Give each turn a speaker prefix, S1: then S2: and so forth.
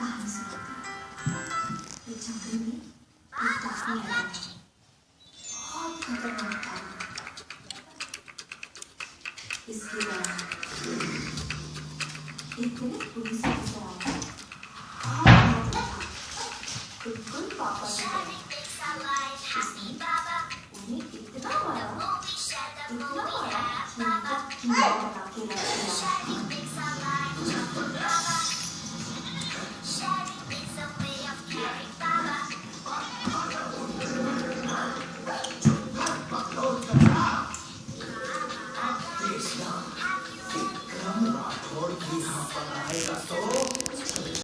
S1: कहानी सुनाती हूँ। एक जंगल में एक डाकू रहता था। बहुत खतरनाक था। इसके बाद एक दिन पुलिस ऑफिसर आया। बहुत डरा था। बिल्कुल पापा की तरह। उसने उन्हें इतना मारा कि उनका